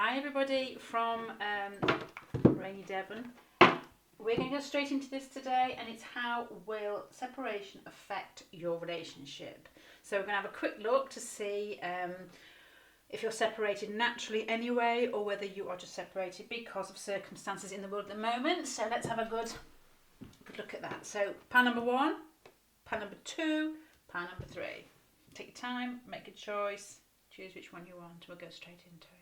Hi everybody from rainy Devon. We're going to go straight into this today, and it's how will separation affect your relationship. So we're going to have a quick look to see if you're separated naturally anyway, or whether you are just separated because of circumstances in the world at the moment. So let's have a good look at that. So pile number 1, pile number 2, pile number 3. Take your time, make a choice, choose which one you want. We'll go straight into it.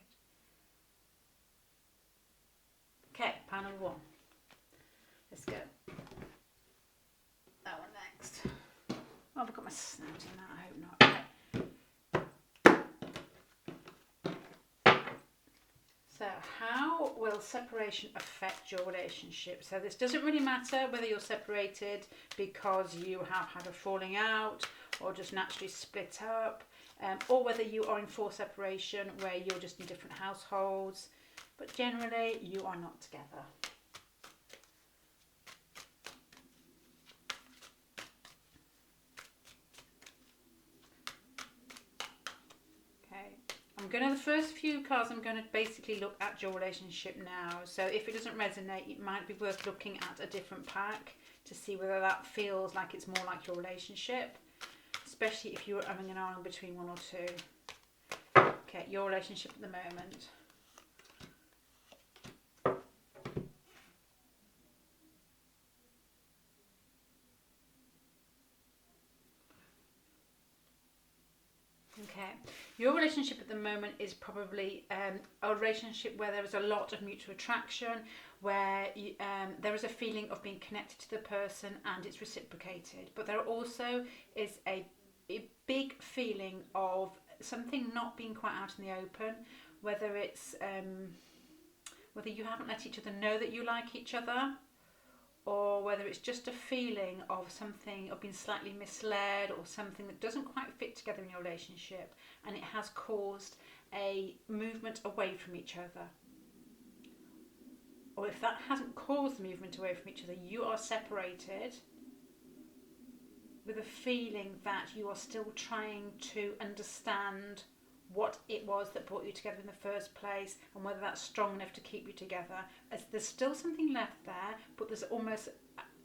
Okay, pile number 1. Let's go. That one next. Oh, I've got my snout in that, I hope not. Okay. So, how will separation affect your relationship? So this doesn't really matter whether you're separated because you have had a falling out or just naturally split up, or whether you are in forced separation where you're just in different households, but generally you are not together. The first few cards, I'm going to basically look at your relationship now. So if it doesn't resonate, it might be worth looking at a different pack to see whether that feels like it's more like your relationship, especially if you're having an iron between 1 or 2. Okay, your relationship at the moment. Okay, your relationship at the moment is probably a relationship where there is a lot of mutual attraction, where there is a feeling of being connected to the person and it's reciprocated. But there also is a big feeling of something not being quite out in the open, whether it's whether you haven't let each other know that you like each other, or whether it's just a feeling of something, of being slightly misled, or something that doesn't quite fit together in your relationship, and it has caused a movement away from each other. Or if that hasn't caused the movement away from each other, you are separated with a feeling that you are still trying to understand what it was that brought you together in the first place, and whether that's strong enough to keep you together. As there's still something left there, but there's almost,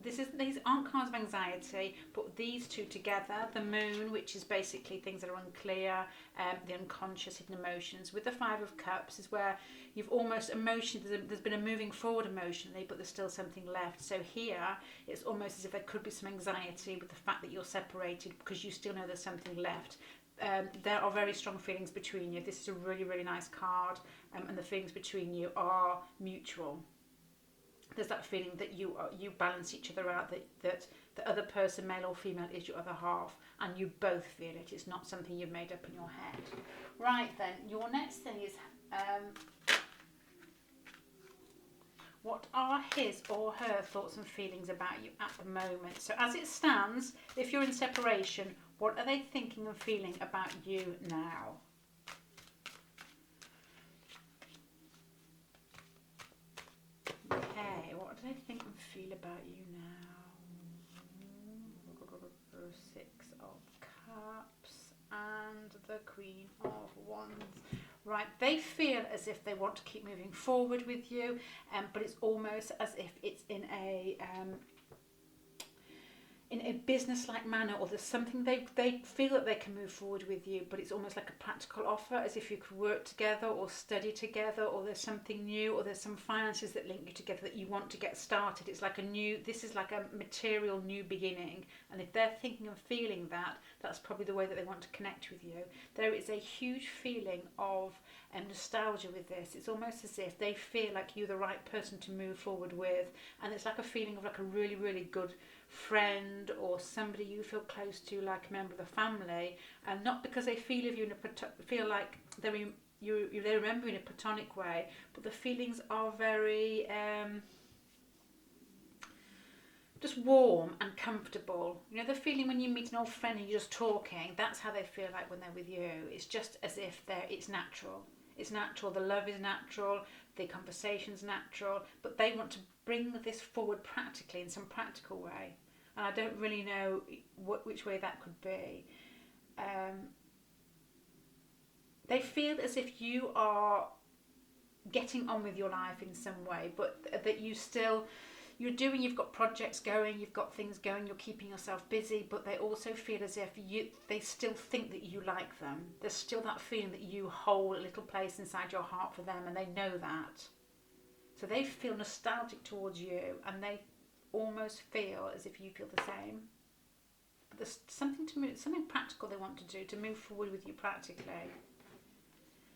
these aren't cards of anxiety, but these two together, the moon, which is basically things that are unclear, the unconscious hidden emotions, with the 5 of Cups is where you've almost there's been a moving forward emotionally, but there's still something left. So here it's almost as if there could be some anxiety with the fact that you're separated, because you still know there's something left. There are very strong feelings between you. This is a really, really nice card, and the feelings between you are mutual. There's that feeling that you balance each other out, that the other person, male or female, is your other half, and you both feel it. It's not something you've made up in your head. Right then, your next thing is what are his or her thoughts and feelings about you at the moment? So as it stands, if you're in separation, what are they thinking and feeling about you now? Okay, what do they think and feel about you now? 6 of Cups and the Queen of Wands. Right, they feel as if they want to keep moving forward with you, but it's almost as if it's in a business-like manner, or there's something they feel that they can move forward with you, but it's almost like a practical offer, as if you could work together or study together, or there's something new, or there's some finances that link you together that you want to get started. It's like this is like a material new beginning, and if they're thinking and feeling that, that's probably the way that they want to connect with you. There is a huge feeling of nostalgia with this. It's almost as if they feel like you're the right person to move forward with, and it's like a feeling of like a really, really good friend, or somebody you feel close to, like a member of the family, and not because they feel of you feel like they remember you in a platonic way, but the feelings are very just warm and comfortable. You know, the feeling when you meet an old friend and you're just talking, that's how they feel like when they're with you. It's just as if it's natural. It's natural, the love is natural, the conversation's natural, but they want to bring this forward practically, in some practical way. And I don't really know which way that could be. They feel as if you are getting on with your life in some way, but that you've got projects going, you've got things going, you're keeping yourself busy, but they also feel as if they still think that you like them. There's still that feeling that you hold a little place inside your heart for them, and they know that. So they feel nostalgic towards you, and they almost feel as if you feel the same. But there's something practical they want to do to move forward with you practically.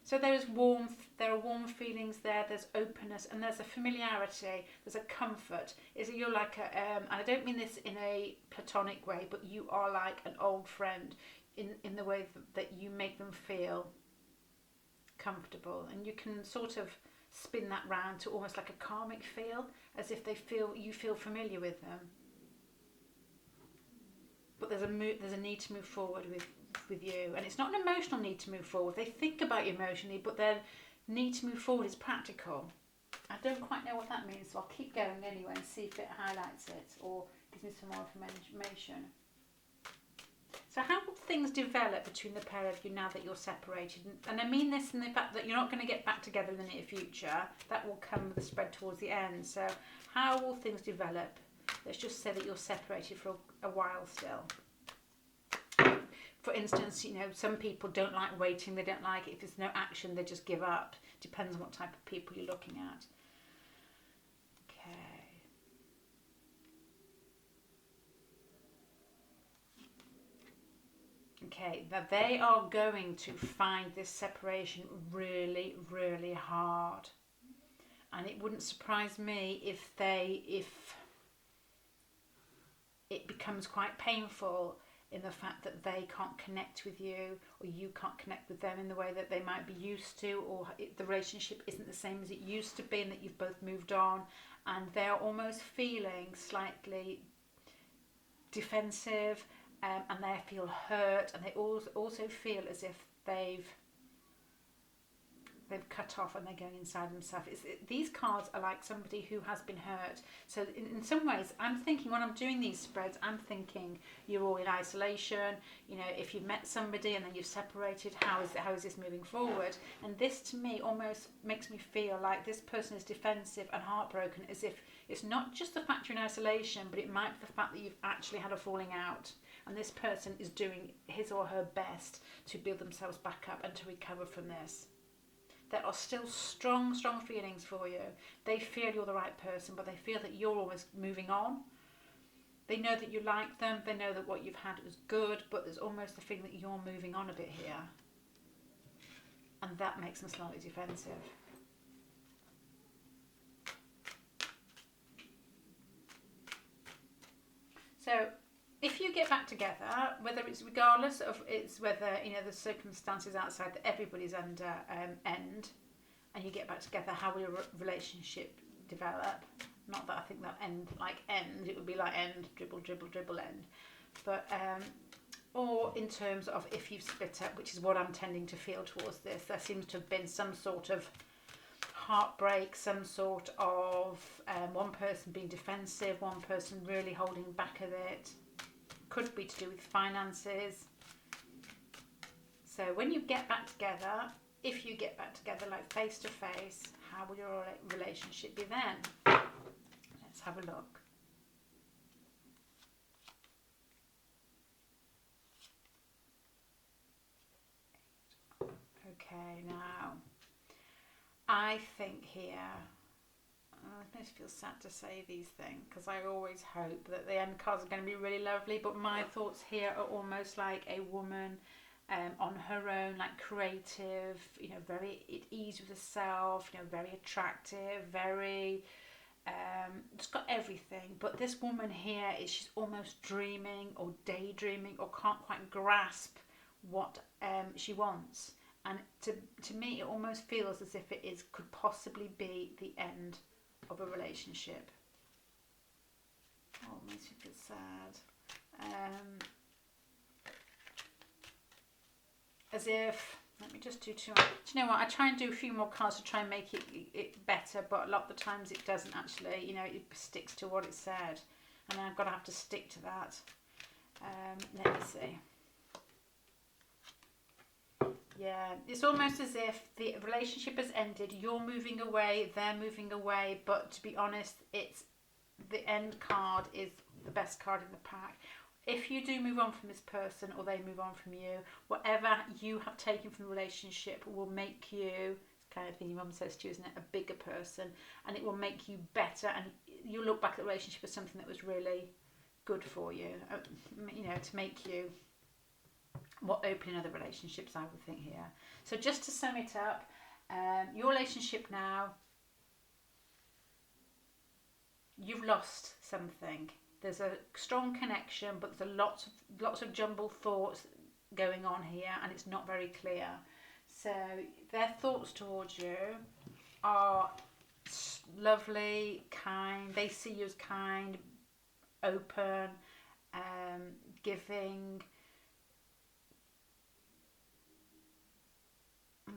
So there is warmth, there are warm feelings there, there's openness, and there's a familiarity, there's a comfort. You're like and I don't mean this in a platonic way, but you are like an old friend in the way that you make them feel comfortable. And you can sort of spin that round to almost like a karmic feel, as if you feel familiar with them. But there's a need to move forward with you, and it's not an emotional need to move forward. They think about you emotionally, but their need to move forward is practical. I don't quite know what that means, so I'll keep going anyway and see if it highlights it or gives me some more information. So how will things develop between the pair of you now that you're separated? And I mean this in the fact that you're not going to get back together in the near future. That will come with the spread towards the end. So how will things develop? Let's just say that you're separated for a while still. For instance, some people don't like waiting. They don't like it. If there's no action, they just give up. Depends on what type of people you're looking at. Okay, now they are going to find this separation really, really hard. And it wouldn't surprise me if it becomes quite painful in the fact that they can't connect with you, or you can't connect with them in the way that they might be used to, or the relationship isn't the same as it used to be, and that you've both moved on, and they're almost feeling slightly defensive, and they feel hurt, and they also feel as if they've cut off and they're going inside themselves. These cards are like somebody who has been hurt. So in some ways, I'm thinking when I'm doing these spreads, I'm thinking you're all in isolation. If you've met somebody and then you've separated, how is this moving forward? And this to me almost makes me feel like this person is defensive and heartbroken, as if it's not just the fact you're in isolation, but it might be the fact that you've actually had a falling out. And this person is doing his or her best to build themselves back up and to recover from this. There are still strong feelings for you. They feel you're the right person, but they feel that you're almost moving on. They know that you like them. They know that what you've had was good, but there's almost the feeling that you're moving on a bit here. And that makes them slightly defensive. So if you get back together, whether it's regardless of whether the circumstances outside that everybody's under end, and you get back together, how will your relationship develop? Not that I think that end, it would be like end, dribble, end. But or in terms of if you've split up, which is what I'm tending to feel towards this, there seems to have been some sort of heartbreak, some sort of one person being defensive, one person really holding back at it. Could be to do with finances. So when you get back together, if you get back together like face to face, how will your relationship be then? Let's have a look. Okay, now I think here, it makes me feel sad to say these things, because I always hope that the end cards are going to be really lovely, but my thoughts here are almost like a woman on her own, like creative, very at ease with herself, very attractive, very it's got everything. But this woman here she's almost dreaming or daydreaming, or can't quite grasp what she wants. And to me, it almost feels as if could possibly be the end of a relationship. Oh, it makes me feel sad. As if, let me just do two. Do you know what? I try and do a few more cards to try and make it better, but a lot of the times it doesn't actually. It sticks to what it said, and I've got to have to stick to that. Let me see. Yeah, it's almost as if the relationship has ended, you're moving away, they're moving away, but to be honest, it's the end card is the best card in the pack. If you do move on from this person or they move on from you, whatever you have taken from the relationship will make you, kind of thing your mum says to you, isn't it, a bigger person, and it will make you better, and you look back at the relationship as something that was really good for you, to make you what opening other relationships, I would think here. So just to sum it up, your relationship now, you've lost something. There's a strong connection, but there's lots of jumbled thoughts going on here, and it's not very clear. So their thoughts towards you are lovely, kind. They see you as kind, open, giving.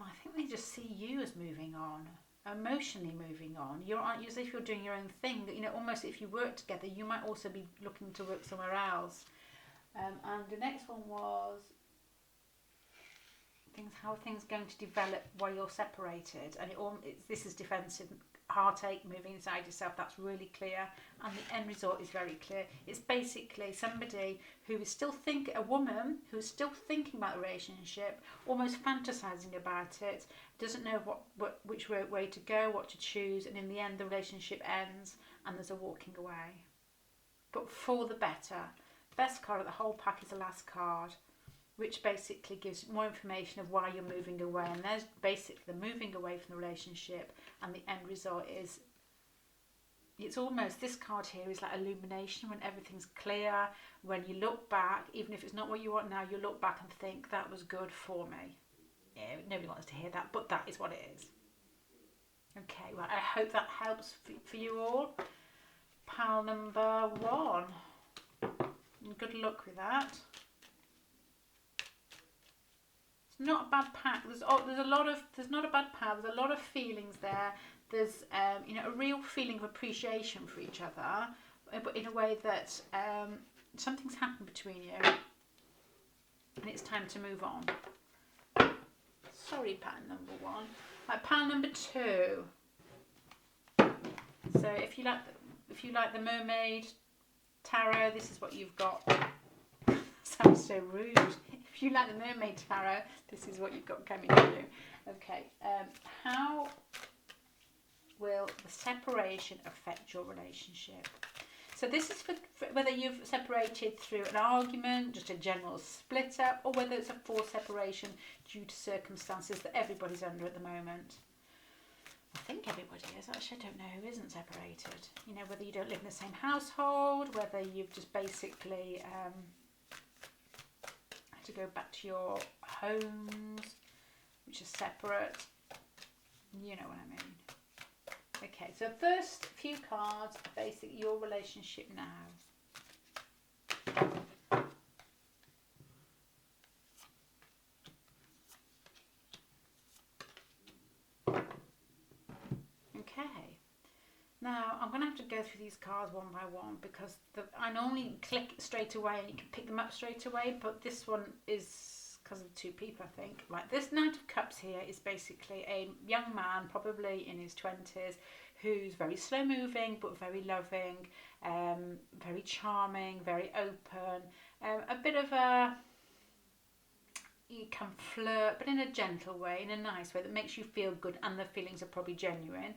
I think they just see you as moving on, emotionally moving on. You're as if you're doing your own thing. Almost if you work together, you might also be looking to work somewhere else. And the next one was how are things going to develop while you're separated, and this is defensive, heartache, moving inside yourself. That's really clear, and the end result is very clear. It's basically somebody who is still a woman who's still thinking about the relationship, almost fantasizing about it, doesn't know which way to go, what to choose, and in the end the relationship ends and there's a walking away, but for the better. Best card of the whole pack is the last card, which basically gives more information of why you're moving away. And there's basically the moving away from the relationship, and the end result is, it's almost, this card here is like illumination, when everything's clear, when you look back, even if it's not what you want now, you look back and think, that was good for me. Yeah, nobody wants to hear that, but that is what it is. Okay, well, I hope that helps for you all. Pile number 1. Good luck with that. Not a bad pack. There's not a bad pack. There's a lot of feelings there. There's a real feeling of appreciation for each other, but in a way that something's happened between you, and it's time to move on. Sorry, pattern number 1. Right, pattern number 2. So if you like the mermaid tarot, this is what you've got. Sounds so rude. If you like the mermaid tarot, this is what you've got coming to you. Okay, how will the separation affect your relationship? So this is for whether you've separated through an argument, just a general split up, or whether it's a forced separation due to circumstances that everybody's under at the moment. I think everybody is. Actually, I don't know who isn't separated. Whether you don't live in the same household, whether you've just basically to go back to your homes, which are separate. You know what I mean. Okay, so first few cards are basically your relationship now. Okay. Now, I'm going to have to go through these cards one by one, because I normally click straight away and you can pick them up straight away, but this one is because of 2 people, I think. Right, this Knight of Cups here is basically a young man, probably in his 20s, who's very slow moving but very loving, very charming, very open, a bit of you can flirt, but in a gentle way, in a nice way that makes you feel good, and the feelings are probably genuine.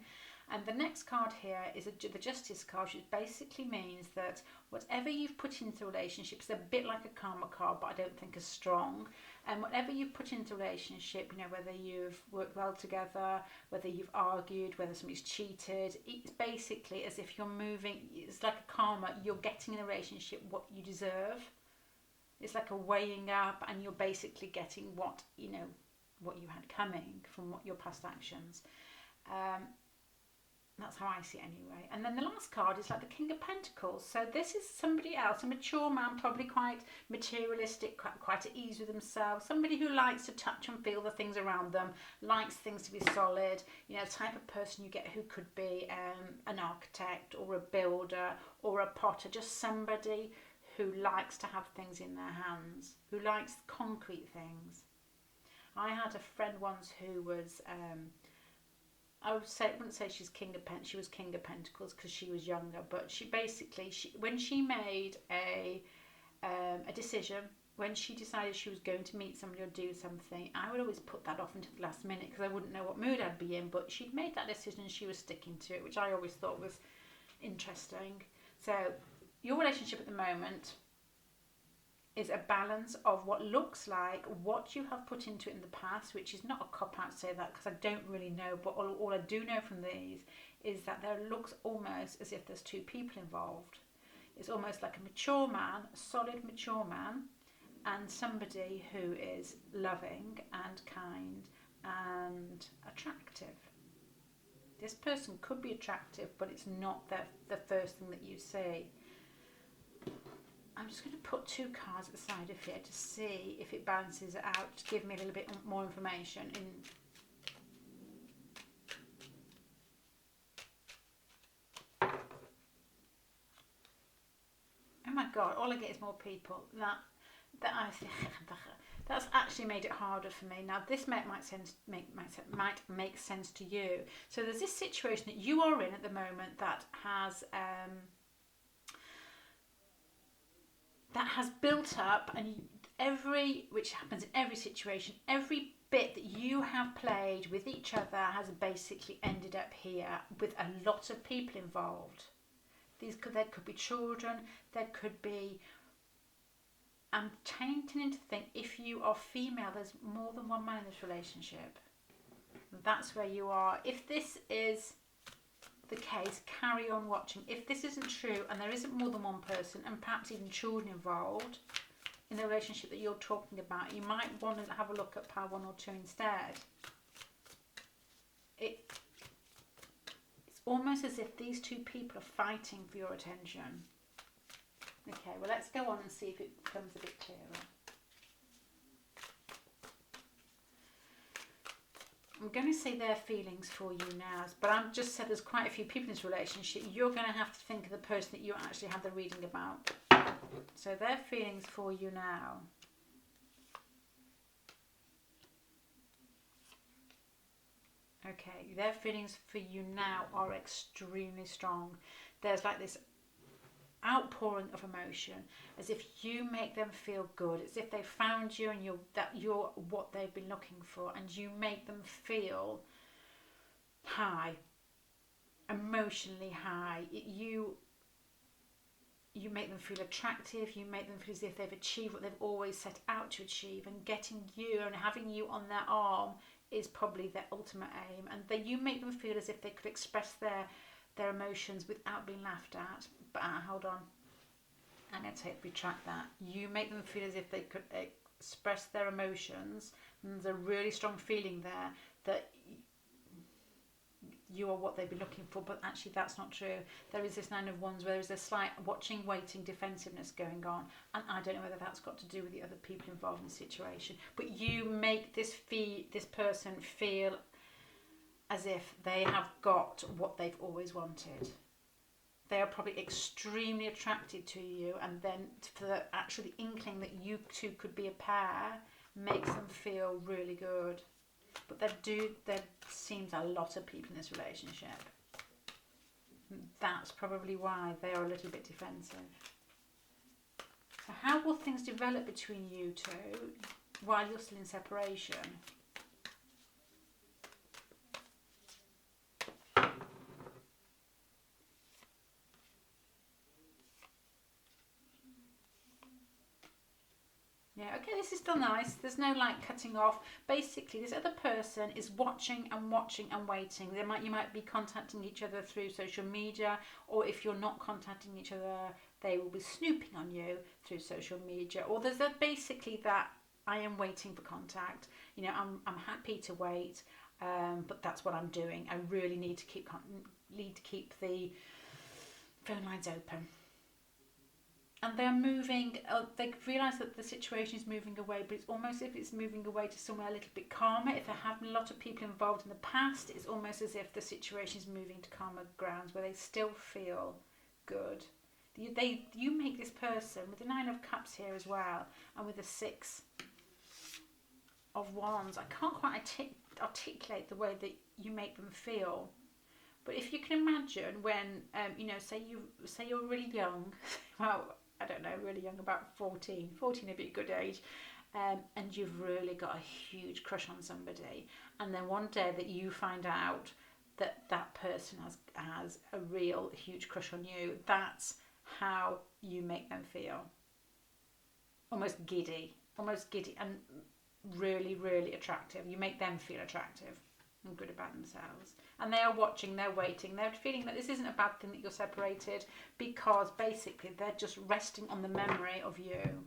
And the next card here is the Justice card, which basically means that whatever you've put into a relationship is a bit like a karma card, but I don't think as strong. And whatever you've put into a relationship, whether you've worked well together, whether you've argued, whether somebody's cheated, it's basically as if you're moving, it's like a karma, you're getting in a relationship what you deserve. It's like a weighing up, and you're basically getting what you had coming from your past actions. That's how I see it anyway. And then the last card is like the King of Pentacles. So this is somebody else, a mature man, probably quite materialistic, quite at ease with themselves. Somebody who likes to touch and feel the things around them, likes things to be solid. Type of person you get who could be an architect or a builder or a potter. Just somebody who likes to have things in their hands, who likes concrete things. I had a friend once who was, I wouldn't say she's King of Pentacles. She was King of Pentacles because she was younger. But she basically, when she made a decision, when she decided she was going to meet somebody or do something, I would always put that off until the last minute because I wouldn't know what mood I'd be in. But she'd made that decision and she was sticking to it, which I always thought was interesting. So your relationship at the moment is a balance of what looks like what you have put into it in the past, which is not a cop-out to say that because I don't really know, but all I do know from these is that there looks almost as if there's two people involved. It's almost like a mature man, a solid mature man, and somebody who is loving and kind and attractive. This person could be attractive, but it's not the first thing that you see. I'm just going to put two cards at the side of here to see if it balances it out, to give me a little bit more information. Oh my God, all I get is more people. That's actually made it harder for me. Now this might make sense to you. So there's this situation that you are in at the moment that has built up, and which happens in every situation, every bit that you have played with each other has basically ended up here with a lot of people involved. There could be children, there could be, I'm tending to think if you are female, there's more than one man in this relationship. That's where you are. If this is the case, carry on watching. If this isn't true and there isn't more than one person and perhaps even children involved in the relationship that you're talking about, you might want to have a look at pile 1 or 2 instead. It's almost as if these two people are fighting for your attention. Okay, well let's go on and see if it becomes a bit clearer. I'm going to say their feelings for you now, but I've just said there's quite a few people in this relationship. You're going to have to think of the person that you actually had the reading about. So their feelings for you now. Okay, their feelings for you now are extremely strong. There's like this outpouring of emotion, as if you make them feel good, as if they found you and you're what they've been looking for, and you make them feel high, emotionally high. You make them feel attractive, you make them feel as if they've achieved what they've always set out to achieve, and getting you and having you on their arm is probably their ultimate aim, and you make them feel as if they could express their emotions without being laughed at. But hold on, I'm going to retract that. You make them feel as if they could express their emotions, and there's a really strong feeling there that you are what they've been looking for, but actually that's not true. There is this 9 of Wands where there's a slight watching, waiting, defensiveness going on, and I don't know whether that's got to do with the other people involved in the situation, but you make this person feel as if they have got what they've always wanted. They are probably extremely attracted to you, and then for the actual inkling that you two could be a pair makes them feel really good. But there seems a lot of people in this relationship. That's probably why they are a little bit defensive. So how will things develop between you two while you're still in separation? Yeah, okay, this is still nice. There's no like cutting off. Basically, this other person is watching and watching and waiting. You might be contacting each other through social media, or if you're not contacting each other, they will be snooping on you through social media. Or there's basically that I am waiting for contact. You know, I'm happy to wait, but that's what I'm doing. I really need to keep the phone lines open. And they're moving, they realise that the situation is moving away, but it's almost as if it's moving away to somewhere a little bit calmer. If there have been a lot of people involved in the past, it's almost as if the situation is moving to calmer grounds where they still feel good. You make this person, with the 9 of Cups here as well, and with the 6 of Wands, I can't quite articulate the way that you make them feel. But if you can imagine when, say you're really young, well, I don't know, really young, about 14 would be a good age, and you've really got a huge crush on somebody, and then one day that you find out that that person has a real huge crush on you, that's how you make them feel. Almost giddy, and really, really attractive. You make them feel attractive and good about themselves. And they are watching, they're waiting, they're feeling that this isn't a bad thing that you're separated, because basically they're just resting on the memory of you,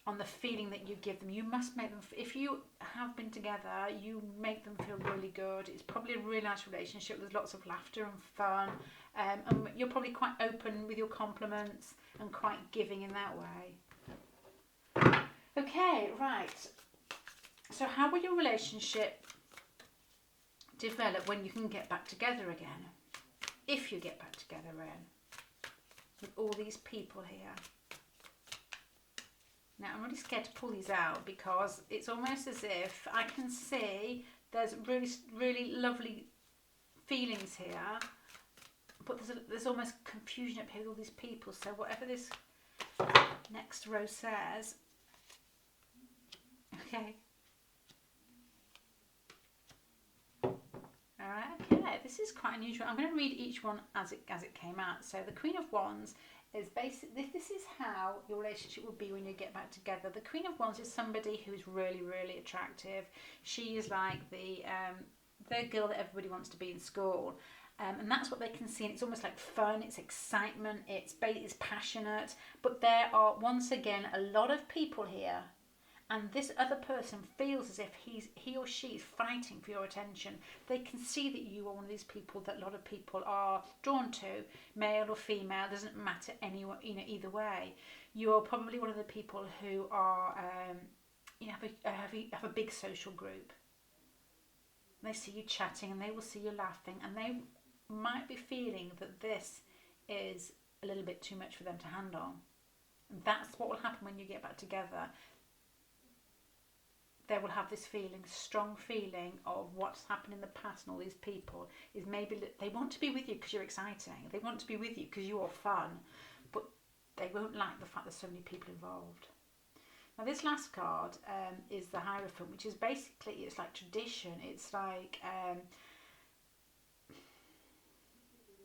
on the feeling that you give them. You must make them, if you have been together, you make them feel really good. It's probably a really nice relationship. There's lots of laughter and fun, and you're probably quite open with your compliments and quite giving in that way. Okay, right. So how will your relationship develop when you can get back together again? If you get back together again with all these people here. Now I'm really scared to pull these out, because it's almost as if I can see there's really, really lovely feelings here, but there's almost confusion up here with all these people. So whatever this next row says, okay. Alright, okay, this is quite unusual. I'm going to read each one as it came out. So the Queen of Wands is basically, this is how your relationship will be when you get back together. The Queen of Wands is somebody who is really, really attractive. She is like the girl that everybody wants to be in school. And that's what they can see, and it's almost like fun, it's excitement, it's passionate. But there are, once again, a lot of people here, and this other person feels as if he or she is fighting for your attention. They can see that you are one of these people that a lot of people are drawn to, male or female, doesn't matter anyone, either way. You are probably one of the people who are, have a big social group. They see you chatting, and they will see you laughing, and they might be feeling that this is a little bit too much for them to handle. And that's what will happen when you get back together. They will have this feeling, strong feeling of what's happened in the past, and all these people is maybe they want to be with you because you're exciting. They want to be with you because you are fun, but they won't like the fact there's so many people involved. Now this last card is the Hierophant, which is basically, it's like tradition. It's like,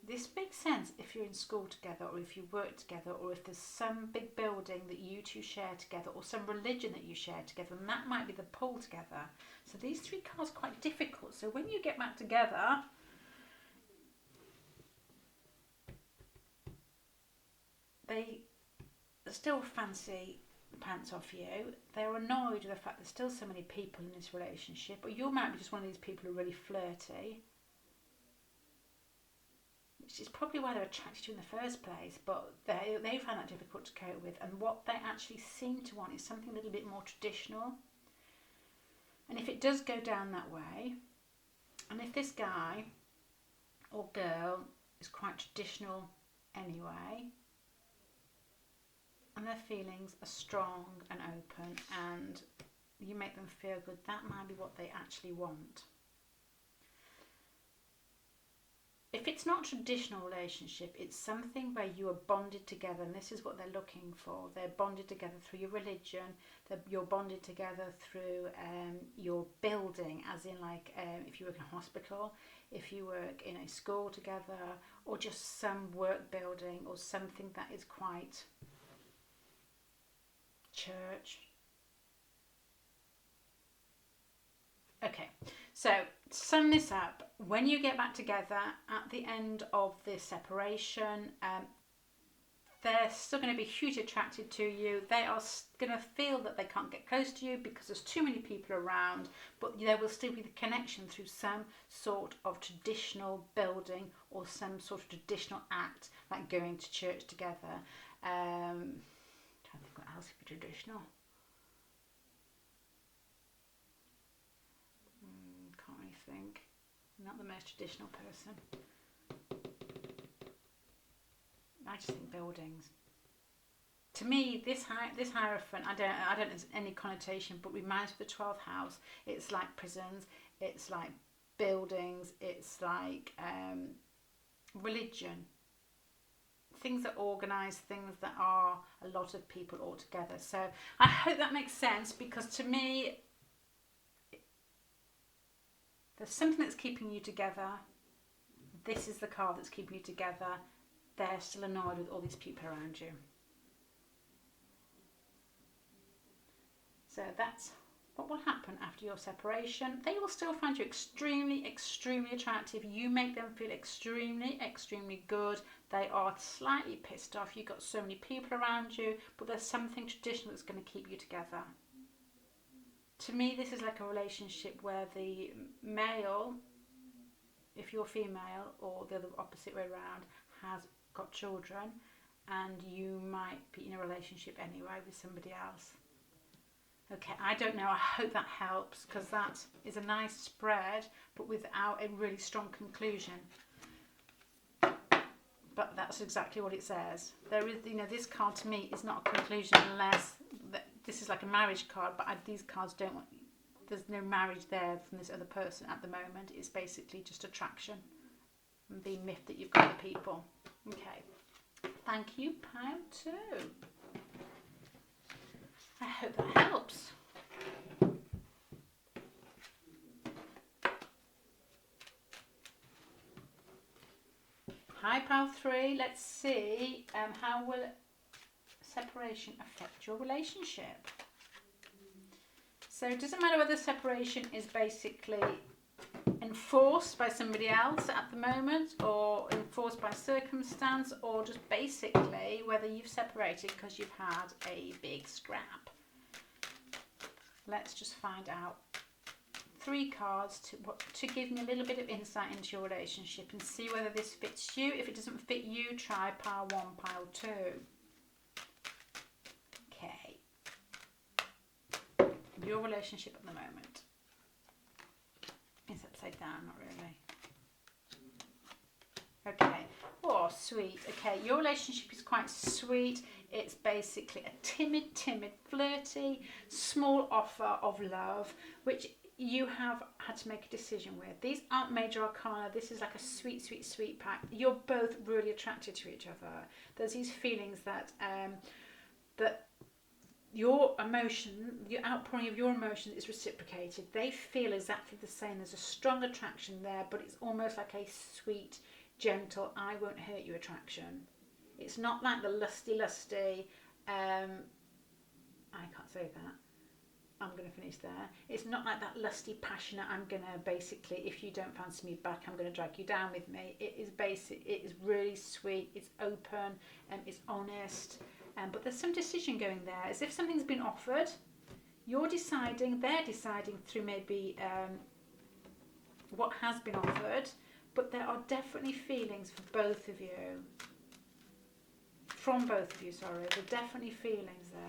this makes sense if you're in school together, or if you work together, or if there's some big building that you two share together, or some religion that you share together, and that might be the pull together. So these three cards are quite difficult. So when you get back together, they still fancy the pants off you. They're annoyed with the fact there's still so many people in this relationship, or you might be just one of these people who are really flirty, which is probably why they're attracted to you in the first place, but they find that difficult to cope with. And what they actually seem to want is something a little bit more traditional. And if it does go down that way, and if this guy or girl is quite traditional anyway, and their feelings are strong and open, and you make them feel good, that might be what they actually want. If it's not a traditional relationship, it's something where you are bonded together, and this is what they're looking for. They're bonded together through your religion, you're bonded together through your building, as in like if you work in a hospital, if you work in a school together, or just some work building, or something that is quite church. Okay, so to sum this up, when you get back together at the end of this separation, they're still going to be hugely attracted to you. They are going to feel that they can't get close to you because there's too many people around, but there will still be the connection through some sort of traditional building, or some sort of traditional act, like going to church together. I don't think what else would be traditional. Can't really think. I'm not the most traditional person. I just think buildings. to me, this Hierophant, I don't know there's any connotation, but reminds me of the 12th house. It's like prisons, it's like buildings, it's like religion. Things that organise, things that are a lot of people all together. So I hope that makes sense, because to me, there's something that's keeping you together. This is the card that's keeping you together. They're still annoyed with all these people around you. So that's what will happen after your separation. They will still find you extremely, extremely attractive. You make them feel extremely, extremely good. They are slightly pissed off. You've got so many people around you, but there's something traditional that's going to keep you together. To me, this is like a relationship where the male, if you're female, or the other opposite way around, has got children, and you might be in a relationship anyway with somebody else. Okay, I don't know, I hope that helps, because that is a nice spread, but without a really strong conclusion. But that's exactly what it says. There is, this card to me is not a conclusion unless, this is like a marriage card, but these cards don't want, there's no marriage there from this other person at the moment. It's basically just attraction and the myth that you've got the people. Okay, thank you, pile 2. I hope that helps. Hi, pile 3. Let's see how will separation affect your relationship. So it doesn't matter whether separation is basically enforced by somebody else at the moment, or enforced by circumstance, or just basically whether you've separated because you've had a big scrap. Let's just find out 3 cards to give me a little bit of insight into your relationship and see whether this fits you. If it doesn't fit you, try pile 1, pile 2. Okay. Your relationship at the moment is upside down, not really. Okay. Oh, sweet. Okay, your relationship is quite sweet. It's basically a timid, flirty, small offer of love, which you have had to make a decision with. These aren't major arcana. This is like a sweet, sweet, sweet pack. You're both really attracted to each other. There's these feelings that that your emotion, the outpouring of your emotion is reciprocated. They feel exactly the same. There's a strong attraction there, but it's almost like a sweet, gentle, I won't hurt you attraction. It's not like the lusty, I can't say that. I'm going to finish there. It's not like that lusty, passionate, I'm going to basically, if you don't fancy me back, I'm going to drag you down with me. It is basic. It is really sweet. It's open and it's honest. But there's some decision going there, as if something's been offered. You're deciding, they're deciding through maybe what has been offered, but there are definitely feelings for both of you. From both of you, sorry. There are definitely feelings there.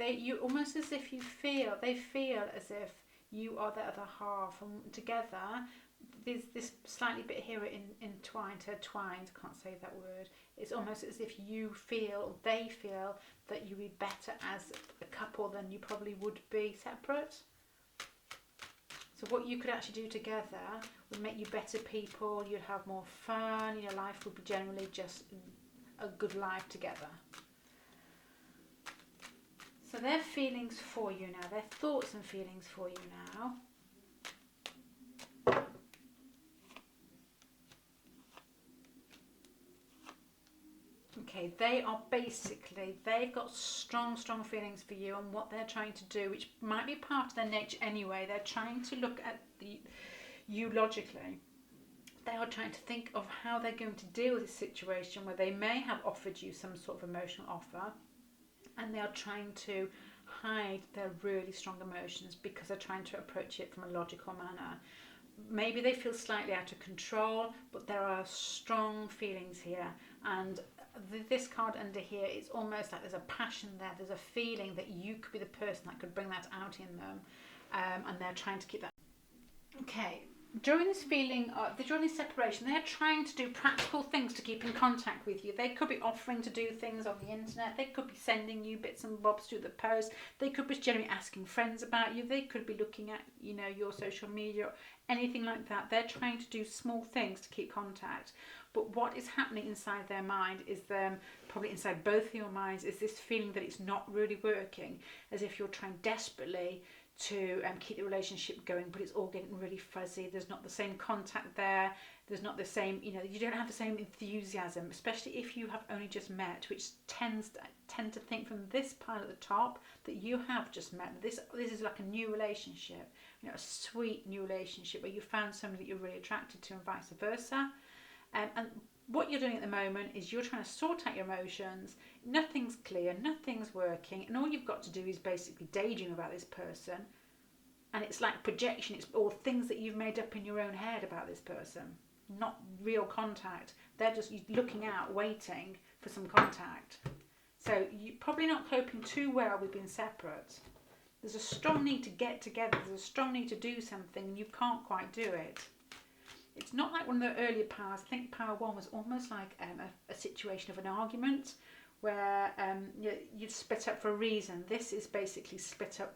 You almost as if they feel as if you are the other half, and together there's this slightly bit here intertwined, I can't say that word. It's almost as if they feel that you'd be better as a couple than you probably would be separate. So what you could actually do together would make you better people. You'd have more fun. Your life would be generally just a good life together. So their feelings for you now, their thoughts and feelings for you now. Okay, they've got strong feelings for you and what they're trying to do, which might be part of their nature anyway. They're trying to look at you logically. They are trying to think of how they're going to deal with this situation where they may have offered you some sort of emotional offer, and they are trying to hide their really strong emotions because they're trying to approach it from a logical manner. maybe they feel slightly out of control, but there are strong feelings here. And this card under here, it's almost like there's a passion there. There's a feeling that you could be the person that could bring that out in them, and they're trying to keep that. Okay, during this feeling, during this separation, they're trying to do practical things to keep in contact with you. They could be offering to do things on the internet. They could be sending you bits and bobs through the post. They could be generally asking friends about you. They could be looking at, you know, your social media, or anything like that. They're trying to do small things to keep contact. But what is happening inside their mind is them, probably inside both of your minds, is this feeling that it's not really working, as if you're trying desperately to keep the relationship going, but it's all getting really fuzzy. There's not the same contact there. There's not the same, you know, you don't have the same enthusiasm, especially if you have only just met, which tend to think from this part at the top that you have just met. This is like a new relationship, you know, a sweet new relationship where you found somebody that you're really attracted to, and vice versa. And what you're doing at the moment is you're trying to sort out your emotions. Nothing's clear, nothing's working, and all you've got to do is basically daydream about this person. And it's like projection, it's all things that you've made up in your own head about this person, not real contact. They're just looking out, waiting for some contact. So you're probably not coping too well with being separate. There's a strong need to get together, there's a strong need to do something, and you can't quite do it. It's not like one of the earlier powers. I think power 1 was almost like a situation of an argument where you'd split up for a reason. This is basically split up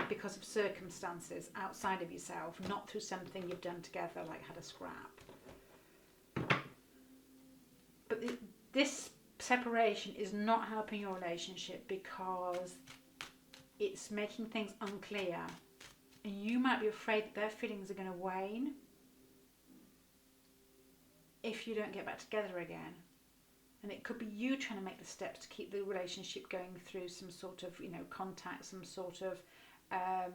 because of circumstances outside of yourself, not through something you've done together, like had a scrap. But this separation is not helping your relationship because it's making things unclear. And you might be afraid that their feelings are going to wane if you don't get back together again. And it could be you trying to make the steps to keep the relationship going through some sort of, you know, contact, some sort of I'm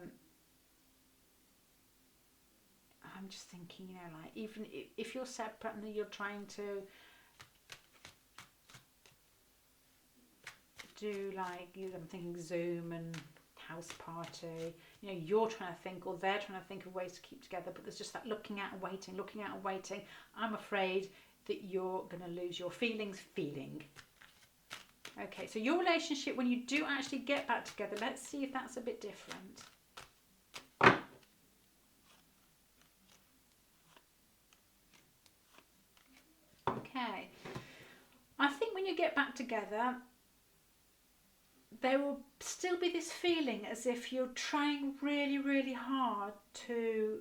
just thinking, you know, like even if you're separate and you're trying to do like, I'm thinking Zoom and house party, you know, you're trying to think, or they're trying to think of ways to keep together, but there's just that looking out and waiting. I'm afraid that you're going to lose your feeling. Okay, so your relationship, when you do actually get back together, let's see if that's a bit different. Okay, I think when you get back together, there will still be this feeling as if you're trying really, really hard to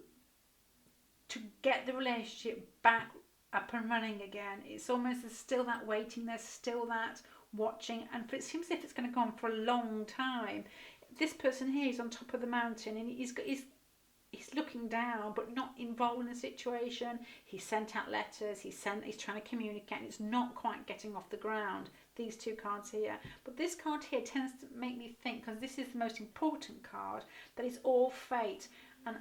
get the relationship back up and running again. It's almost, there's still that waiting, there's still that watching, and it seems as if it's going to go on for a long time. This person here is on top of the mountain, and he's looking down but not involved in the situation. He sent out letters, he's trying to communicate, and it's not quite getting off the ground. These two cards here, but this card here tends to make me think, because this is the most important card, that it's all fate, and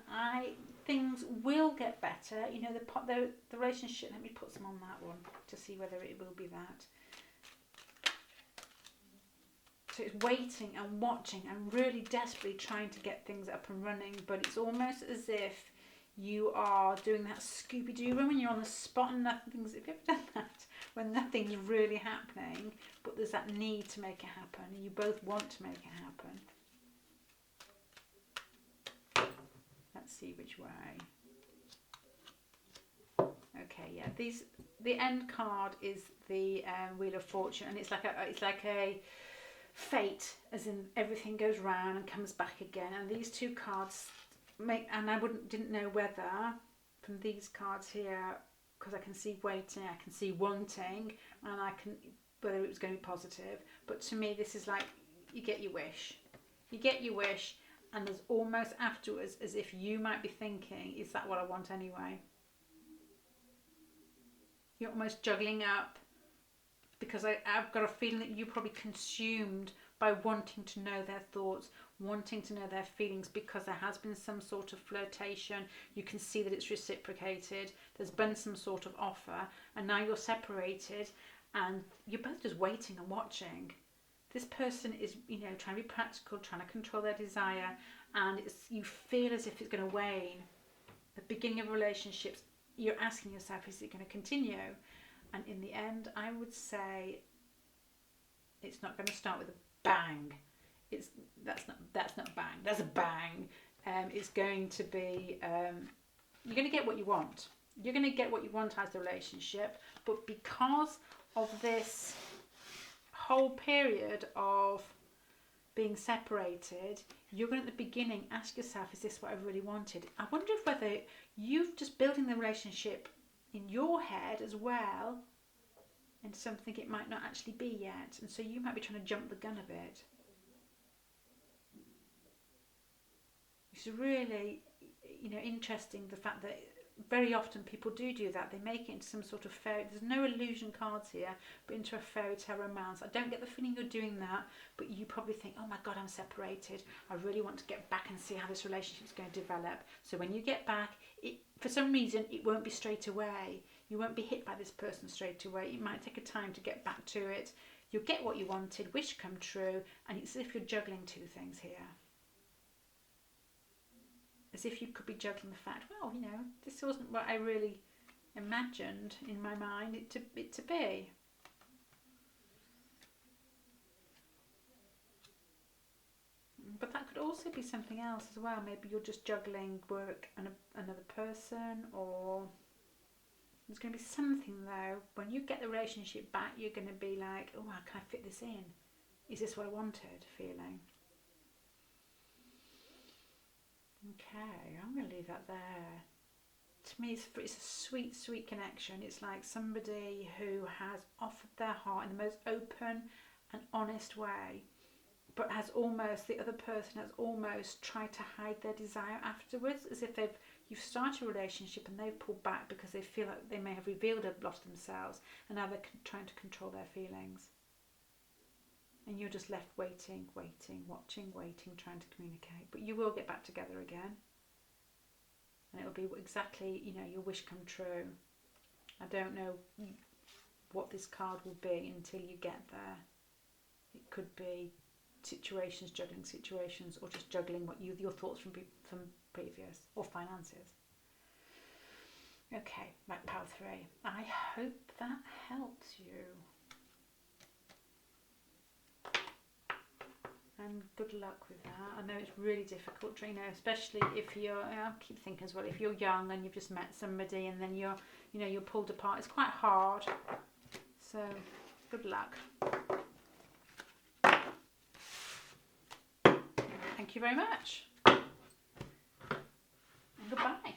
things will get better. You know, the relationship. Let me put some on that one to see whether it will be that. So it's waiting and watching and really desperately trying to get things up and running, but it's almost as if you are doing that Scooby-Doo run when you're on the spot and nothing's. Have you ever done that? When nothing's really happening, but there's that need to make it happen, and you both want to make it happen. Let's see which way. Okay, yeah. The end card is the Wheel of Fortune, and it's like a fate, as in everything goes round and comes back again. And these two cards and I didn't know whether from these cards here, because I can see waiting, I can see wanting, and I can whether it was going to be positive. But to me, this is like you get your wish. You get your wish, and there's almost afterwards as if you might be thinking, is that what I want anyway? You're almost juggling up, because I've got a feeling that you're probably consumed by wanting to know their thoughts, wanting to know their feelings, because there has been some sort of flirtation. You can see that it's reciprocated. There's been some sort of offer, and now you're separated and you're both just waiting and watching. This person is, trying to be practical, trying to control their desire, and you feel as if it's going to wane, the beginning of relationships, you're asking yourself, is it going to continue? And in the end, I would say it's not going to start with a bang. That's not a bang. That's a bang. It's going to be you're going to get what you want. You're going to get what you want out of the relationship, but because of this whole period of being separated, you're going to at the beginning ask yourself, is this what I really wanted? I wonder if whether you've just building the relationship in your head as well into something it might not actually be yet, and so you might be trying to jump the gun a bit. It's really, interesting, the fact that very often people do that. They make it into some sort of fairy. There's no illusion cards here, but into a fairy tale romance. I don't get the feeling you're doing that, but you probably think, oh my God, I'm separated. I really want to get back and see how this relationship's going to develop. So when you get back, for some reason, it won't be straight away. You won't be hit by this person straight away. It might take a time to get back to it. You'll get what you wanted, wish come true, and it's as if you're juggling two things here. As if you could be juggling the fact, well, this wasn't what I really imagined in my mind it to be. But that could also be something else as well. Maybe you're just juggling work and another person, or there's going to be something though. When you get the relationship back, you're going to be like, oh, how can I fit this in? Is this what I wanted? Feeling. Okay, I'm going to leave that there. To me, it's a sweet, sweet connection. It's like somebody who has offered their heart in the most open and honest way, but the other person has almost tried to hide their desire afterwards, as if you've started a relationship and they've pulled back because they feel like they may have revealed a lot of themselves, and now they're trying to control their feelings. And you're just left waiting, watching, trying to communicate. But you will get back together again. And it'll be exactly, your wish come true. I don't know what this card will be until you get there. It could be juggling situations, or just juggling your thoughts from previous, or finances. Okay, right, pile 3. I hope that helps you. And good luck with that. I know it's really difficult, especially if I keep thinking as well, if you're young and you've just met somebody and then you're pulled apart, it's quite hard. So, good luck. Thank you very much. And goodbye.